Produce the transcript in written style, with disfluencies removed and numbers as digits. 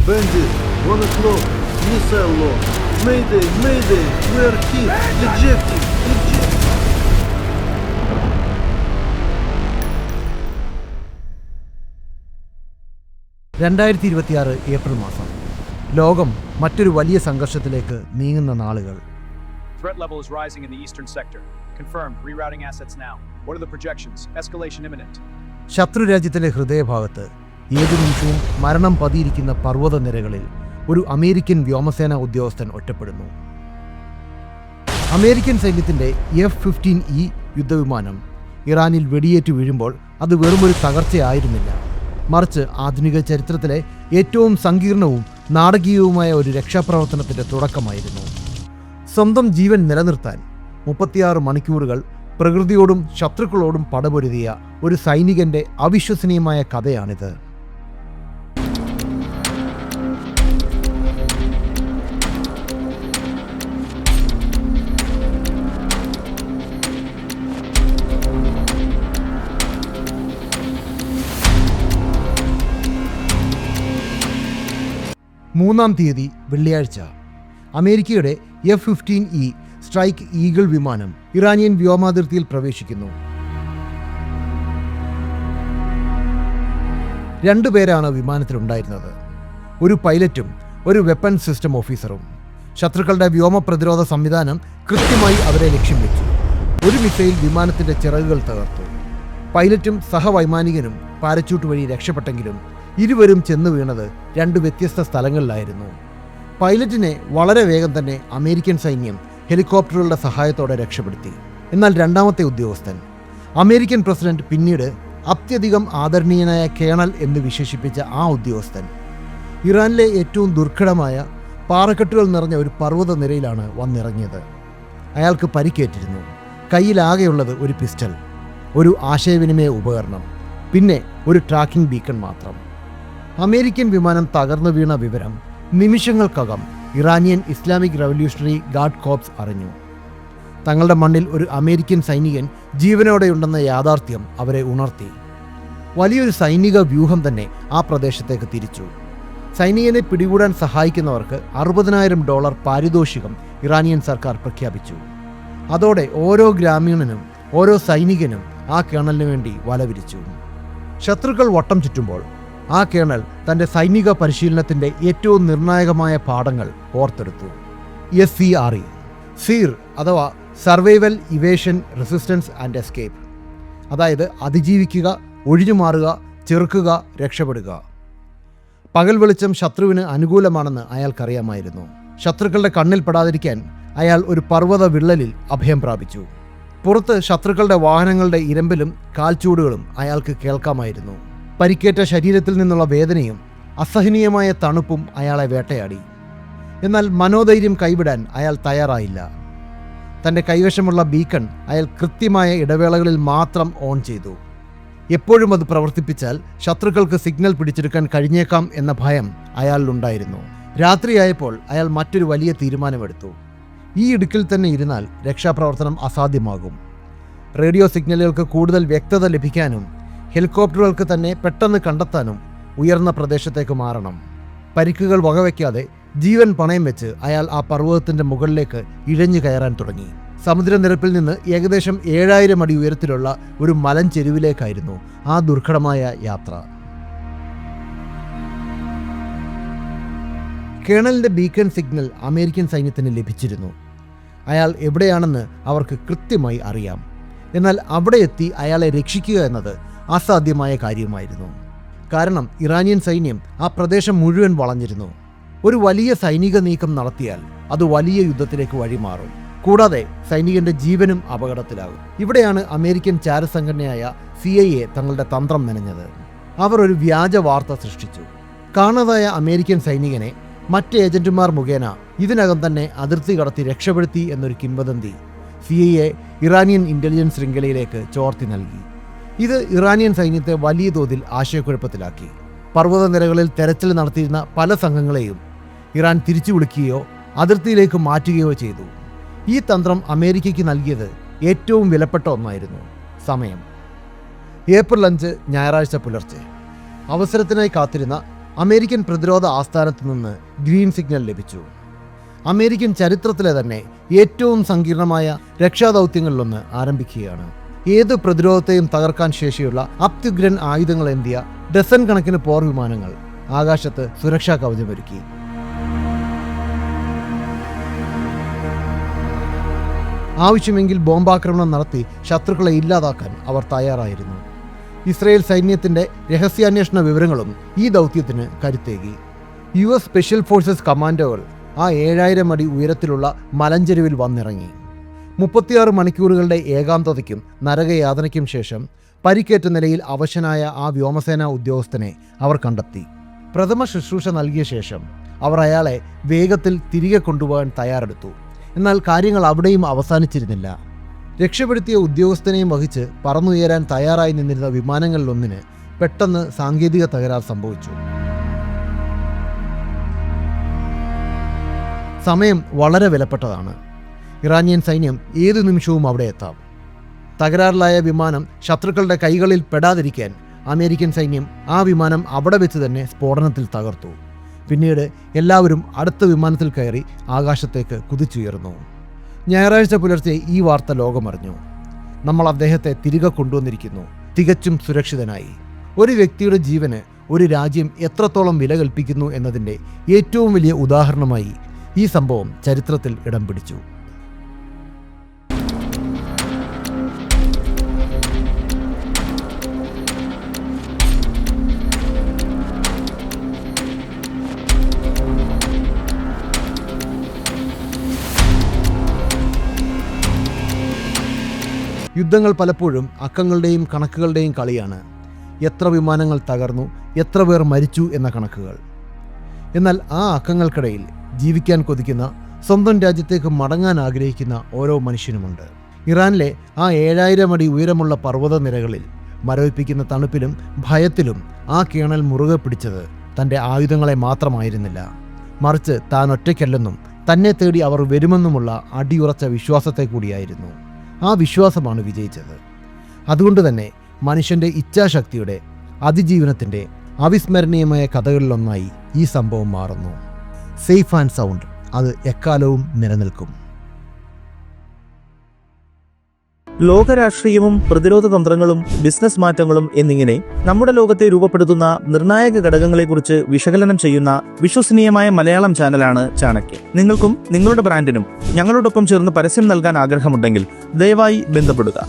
Bandit, 1 o'clock, missile launch. Mayday, mayday, we are hit. Ejecting, ejecting. April മാസം ലോകം മറ്റൊരു വലിയ സംഘർഷത്തിലേക്ക് നീങ്ങുന്ന നാളുകൾ. Threat level is rising in the eastern sector. Confirmed. Rerouting assets now. What are the projections? Escalation imminent. ശത്രുരാജ്യത്തിലെ ഹൃദയഭാഗത്ത് ഏതു നിമിഷവും മരണം പതിയിരിക്കുന്ന പർവ്വതനിരകളിൽ ഒരു അമേരിക്കൻ വ്യോമസേന ഉദ്യോഗസ്ഥൻ ഒറ്റപ്പെടുന്നു. അമേരിക്കൻ സൈന്യത്തിന്റെ F-15E യുദ്ധവിമാനം ഇറാനിൽ വെടിയേറ്റ് വീഴുമ്പോൾ അത് വെറുമൊരു തകർച്ചയായിരുന്നില്ല, മറിച്ച് ആധുനിക ചരിത്രത്തിലെ ഏറ്റവും സങ്കീർണവും നാടകീയവുമായ ഒരു രക്ഷാപ്രവർത്തനത്തിന്റെ തുടക്കമായിരുന്നു. സ്വന്തം ജീവൻ നിലനിർത്താൻ 36 മണിക്കൂറുകൾ പ്രകൃതിയോടും ശത്രുക്കളോടും പടപൊരുതിയ ഒരു സൈനികന്റെ അവിശ്വസനീയമായ കഥയാണിത്. മൂന്നാം തീയതി വെള്ളിയാഴ്ച അമേരിക്കയുടെ F-15E സ്ട്രൈക്ക് ഈഗിൾ വിമാനം ഇറാനിയൻ വ്യോമാതിർത്തിയിൽ പ്രവേശിക്കുന്നു. 2 പേരാണ് വിമാനത്തിലുണ്ടായിരുന്നത്, ഒരു പൈലറ്റും ഒരു വെപ്പൺ സിസ്റ്റം ഓഫീസറും. ശത്രുക്കളുടെ വ്യോമ പ്രതിരോധ സംവിധാനം കൃത്യമായി അവരെ ലക്ഷ്യം വെച്ചു. ഒരു മിസൈൽ വിമാനത്തിന്റെ ചിറകുകൾ തകർത്തു. പൈലറ്റും സഹവൈമാനികനും പാരച്യൂട്ട് വഴി രക്ഷപ്പെട്ടെങ്കിലും ഇരുവരും ചെന്നു വീണത് 2 വ്യത്യസ്ത സ്ഥലങ്ങളിലായിരുന്നു. പൈലറ്റിനെ വളരെ വേഗം തന്നെ അമേരിക്കൻ സൈന്യം ഹെലികോപ്റ്ററുകളുടെ സഹായത്തോടെ രക്ഷപ്പെടുത്തി. എന്നാൽ രണ്ടാമത്തെ ഉദ്യോഗസ്ഥൻ, അമേരിക്കൻ പ്രസിഡന്റ് പിന്നീട് അത്യധികം ആദരണീയനായ കേണൽ എന്ന് വിശേഷിപ്പിച്ച ആ ഉദ്യോഗസ്ഥൻ, ഇറാനിലെ ഏറ്റവും ദുർഘടമായ പാറക്കെട്ടുകൾ നിറഞ്ഞ ഒരു പർവ്വത നിരയിലാണ് വന്നിറങ്ങിയത്. അയാൾക്ക് പരിക്കേറ്റിരുന്നു. കയ്യിലാകെയുള്ളത് ഒരു പിസ്റ്റൾ, ഒരു ആശയവിനിമയ ഉപകരണം, പിന്നെ ഒരു ട്രാക്കിംഗ് ബീക്കൺ മാത്രം. അമേരിക്കൻ വിമാനം തകർന്നു വീണ വിവരം നിമിഷങ്ങൾക്കകം Iranian Islamic revolutionary guard corps അറിഞ്ഞു. തങ്ങളുടെ മണ്ണിൽ ഒരു അമേരിക്കൻ സൈനികൻ ജീവനോടെയുണ്ടെന്ന യാഥാർത്ഥ്യം അവരെ ഉണർത്തി. വലിയൊരു സൈനിക വ്യൂഹം തന്നെ ആ പ്രദേശത്തേക്ക് തിരിച്ചു. സൈനികനെ പിടികൂടാൻ സഹായിക്കുന്നവർക്ക് $60,000 പാരിതോഷികം ഇറാനിയൻ സർക്കാർ പ്രഖ്യാപിച്ചു. അതോടെ ഓരോ ഗ്രാമീണനും ഓരോ സൈനികനും ആ കേണലിന് വേണ്ടി വലവിരിച്ചു. ശത്രുക്കൾ വട്ടം ചുറ്റുമ്പോൾ ആ കേണൽ തൻ്റെ സൈനിക പരിശീലനത്തിൻ്റെ ഏറ്റവും നിർണായകമായ പാഠങ്ങൾ ഓർത്തെടുത്തു. SCRE, സീർ അഥവാ survival, evasion, resistance and escape. അതായത് അതിജീവിക്കുക, ഒഴിഞ്ഞുമാറുക, ചെറുക്കുക, രക്ഷപ്പെടുക. പകൽ വെളിച്ചം ശത്രുവിന് അനുകൂലമാണെന്ന് അയാൾക്കറിയാമായിരുന്നു. ശത്രുക്കളുടെ കണ്ണിൽ പെടാതിരിക്കാൻ അയാൾ ഒരു പർവ്വത വിള്ളലിൽ അഭയം പ്രാപിച്ചു. പുറത്ത് ശത്രുക്കളുടെ വാഹനങ്ങളുടെ ഇരമ്പലും കാൽച്ചൂടുകളും അയാൾക്ക് കേൾക്കാമായിരുന്നു. പരിക്കേറ്റ ശരീരത്തിൽ നിന്നുള്ള വേദനയും അസഹനീയമായ തണുപ്പും അയാളെ വേട്ടയാടി. എന്നാൽ മനോധൈര്യം കൈവിടാൻ അയാൾ തയ്യാറായില്ല. തൻ്റെ കൈവശമുള്ള ബീക്കൺ അയാൾ കൃത്യമായ ഇടവേളകളിൽ മാത്രം ഓൺ ചെയ്തു. എപ്പോഴും അത് പ്രവർത്തിപ്പിച്ചാൽ ശത്രുക്കൾക്ക് സിഗ്നൽ പിടിച്ചെടുക്കാൻ കഴിഞ്ഞേക്കാം എന്ന ഭയം അയാളിലുണ്ടായിരുന്നു. രാത്രിയായപ്പോൾ അയാൾ മറ്റൊരു വലിയ തീരുമാനമെടുത്തു. ഈ ഇടുക്കിൽ തന്നെ ഇരുന്നാൽ രക്ഷാപ്രവർത്തനം അസാധ്യമാകും. റേഡിയോ സിഗ്നലുകൾക്ക് കൂടുതൽ വ്യക്തത ലഭിക്കാനും ഹെലികോപ്റ്ററുകൾക്ക് തന്നെ പെട്ടെന്ന് കണ്ടെത്താനും ഉയർന്ന പ്രദേശത്തേക്ക് മാറണം. പരിക്കുകൾ വകവയ്ക്കാതെ ജീവൻ പണയം വെച്ച് അയാൾ ആ പർവ്വതത്തിൻ്റെ മുകളിലേക്ക് ഇഴഞ്ഞു കയറാൻ തുടങ്ങി. സമുദ്രനിരപ്പിൽ നിന്ന് ഏകദേശം 7000 അടി ഉയരത്തിലുള്ള ഒരു മലഞ്ചെരുവിലേക്കായിരുന്നു ആ ദുർഘടമായ യാത്ര. കേണലിൻ്റെ ബീക്കൺ സിഗ്നൽ അമേരിക്കൻ സൈന്യത്തിന് ലഭിച്ചിരുന്നു. അയാൾ എവിടെയാണെന്ന് അവർക്ക് കൃത്യമായി അറിയാം. എന്നാൽ അവിടെ എത്തി അയാളെ രക്ഷിക്കുക എന്നത് അസാധ്യമായ കാര്യമായിരുന്നു. കാരണം ഇറാനിയൻ സൈന്യം ആ പ്രദേശം മുഴുവൻ വളഞ്ഞിരുന്നു. ഒരു വലിയ സൈനിക നീക്കം നടത്തിയാൽ അത് വലിയ യുദ്ധത്തിലേക്ക് വഴിമാറും. കൂടാതെ സൈനികന്റെ ജീവനും അപകടത്തിലാകും. ഇവിടെയാണ് അമേരിക്കൻ ചാരസംഘടനയായ CIA തങ്ങളുടെ തന്ത്രം മെനഞ്ഞത്. അവർ ഒരു വ്യാജ വാർത്ത സൃഷ്ടിച്ചു. കാണാതായ അമേരിക്കൻ സൈനികനെ മറ്റ് ഏജന്റുമാർ മുഖേന ഇതിനകം തന്നെ അതിർത്തി കടത്തി രക്ഷപ്പെടുത്തി എന്നൊരു കിംവദന്തി CIA ഇറാനിയൻ ഇന്റലിജൻസ് ശൃംഖലയിലേക്ക് ചോർത്തി നൽകി. ഇത് ഇറാനിയൻ സൈന്യത്തെ വലിയ തോതിൽ ആശയക്കുഴപ്പത്തിലാക്കി. പർവ്വതനിരകളിൽ തെരച്ചിൽ നടത്തിയിരുന്ന പല സംഘങ്ങളെയും ഇറാൻ തിരിച്ചു വിളിക്കുകയോ അതിർത്തിയിലേക്ക് മാറ്റുകയോ ചെയ്തു. ഈ തന്ത്രം അമേരിക്കയ്ക്ക് നൽകിയത് ഏറ്റവും വിലപ്പെട്ട ഒന്നായിരുന്നു: സമയം. ഏപ്രിൽ 5 ഞായറാഴ്ച പുലർച്ചെ. അവസരത്തിനായി കാത്തിരുന്ന അമേരിക്കൻ പ്രതിരോധ ആസ്ഥാനത്ത് നിന്ന് ഗ്രീൻ സിഗ്നൽ ലഭിച്ചു. അമേരിക്കൻ ചരിത്രത്തിലെ തന്നെ ഏറ്റവും സങ്കീർണമായ രക്ഷാദൗത്യങ്ങളിലൊന്ന് ആരംഭിക്കുകയാണ്. ഏത് പ്രതിരോധത്തെയും തകർക്കാൻ ശേഷിയുള്ള അത്യുഗ്രൻ ആയുധങ്ങളേന്തിയ ഡസൻ കണക്കിന് പോർ വിമാനങ്ങൾ ആകാശത്ത് സുരക്ഷാ കവചമൊരുക്കി. ആവശ്യമെങ്കിൽ ബോംബാക്രമണം നടത്തി ശത്രുക്കളെ ഇല്ലാതാക്കാൻ അവർ തയ്യാറായിരുന്നു. ഇസ്രയേൽ സൈന്യത്തിന്റെ രഹസ്യാന്വേഷണ വിവരങ്ങളും ഈ ദൗത്യത്തിന് കരുത്തേകി. US സ്പെഷ്യൽ ഫോഴ്സസ് കമാൻഡോകൾ ആ 7000 അടി ഉയരത്തിലുള്ള മലഞ്ചെരുവിൽ വന്നിറങ്ങി. 36 മണിക്കൂറുകളുടെ ഏകാന്തതയ്ക്കും നരകയാതനയ്ക്കും ശേഷം പരിക്കേറ്റ നിലയിൽ അവശനായ ആ വ്യോമസേനാ ഉദ്യോഗസ്ഥനെ അവർ കണ്ടെത്തി. പ്രഥമ ശുശ്രൂഷ നൽകിയ ശേഷം അവർ അയാളെ വേഗത്തിൽ തിരികെ കൊണ്ടുപോകാൻ തയ്യാറെടുത്തു. എന്നാൽ കാര്യങ്ങൾ അവിടെയും അവസാനിച്ചിരുന്നില്ല. രക്ഷപ്പെടുത്തിയ ഉദ്യോഗസ്ഥനെയും വഹിച്ച് പറന്നുയരാൻ തയ്യാറായി നിന്നിരുന്ന വിമാനങ്ങളിലൊന്നിന് പെട്ടെന്ന് സാങ്കേതിക തകരാർ സംഭവിച്ചു. സമയം വളരെ വിലപ്പെട്ടതാണ്. ഇറാനിയൻ സൈന്യം ഏതു നിമിഷവും അവിടെ എത്താം. തകരാറിലായ വിമാനം ശത്രുക്കളുടെ കൈകളിൽ പെടാതിരിക്കാൻ അമേരിക്കൻ സൈന്യം ആ വിമാനം അവിടെ വെച്ച് തന്നെ സ്ഫോടനത്തിൽ തകർത്തു. പിന്നീട് എല്ലാവരും അടുത്ത വിമാനത്തിൽ കയറി ആകാശത്തേക്ക് കുതിച്ചുയർന്നു. ഞായറാഴ്ച പുലർച്ചെ ഈ വാർത്ത ലോകമറിഞ്ഞു. നമ്മൾ അദ്ദേഹത്തെ തിരികെ കൊണ്ടുവന്നിരിക്കുന്നു, തികച്ചും സുരക്ഷിതനായി. ഒരു വ്യക്തിയുടെ ജീവന് ഒരു രാജ്യം എത്രത്തോളം വില കൽപ്പിക്കുന്നു എന്നതിൻ്റെ ഏറ്റവും വലിയ ഉദാഹരണമായി ഈ സംഭവം ചരിത്രത്തിൽ ഇടം പിടിച്ചു. യുദ്ധങ്ങൾ പലപ്പോഴും അക്കങ്ങളുടെയും കണക്കുകളുടെയും കളിയാണ്. എത്ര വിമാനങ്ങൾ തകർന്നു, എത്ര പേർ മരിച്ചു എന്ന കണക്കുകൾ. എന്നാൽ ആ അക്കങ്ങൾക്കിടയിൽ ജീവിക്കാൻ കൊതിക്കുന്ന, സ്വന്തം രാജ്യത്തേക്ക് മടങ്ങാൻ ആഗ്രഹിക്കുന്ന ഓരോ മനുഷ്യനുമുണ്ട്. ഇറാനിലെ ആ 7000 അടി ഉയരമുള്ള പർവ്വതനിരകളിൽ മരവിപ്പിക്കുന്ന തണുപ്പിലും ഭയത്തിലും ആ കേണൽ മുറുകെ പിടിച്ചത് തൻ്റെ ആയുധങ്ങളെ മാത്രമായിരുന്നില്ല, മറിച്ച് താൻ ഒറ്റയ്ക്കല്ലെന്നും തന്നെ തേടി അവർ വരുമെന്നുമുള്ള അടിയുറച്ച വിശ്വാസത്തെ കൂടിയായിരുന്നു. ആ വിശ്വാസമാണ് വിജയിച്ചത്. അതുകൊണ്ട് തന്നെ മനുഷ്യൻ്റെ ഇച്ഛാശക്തിയുടെ, അതിജീവനത്തിൻ്റെ അവിസ്മരണീയമായ കഥകളിലൊന്നായി ഈ സംഭവം മാറുന്നു. സേഫ് ആൻഡ് സൗണ്ട്, അത് എക്കാലവും നിലനിൽക്കും. ലോകരാഷ്ട്രീയവും പ്രതിരോധ തന്ത്രങ്ങളും ബിസിനസ് മാറ്റങ്ങളും എന്നിങ്ങനെ നമ്മുടെ ലോകത്തെ രൂപപ്പെടുത്തുന്ന നിർണായക ഘടകങ്ങളെക്കുറിച്ച് വിശകലനം ചെയ്യുന്ന വിശ്വസനീയമായ മലയാളം ചാനലാണ് ചാണക്യ. നിങ്ങൾക്കും നിങ്ങളുടെ ബ്രാൻഡിനും ഞങ്ങളോടൊപ്പം ചേർന്ന് പരസ്യം നൽകാൻ ആഗ്രഹമുണ്ടെങ്കിൽ ദയവായി ബന്ധപ്പെടുക.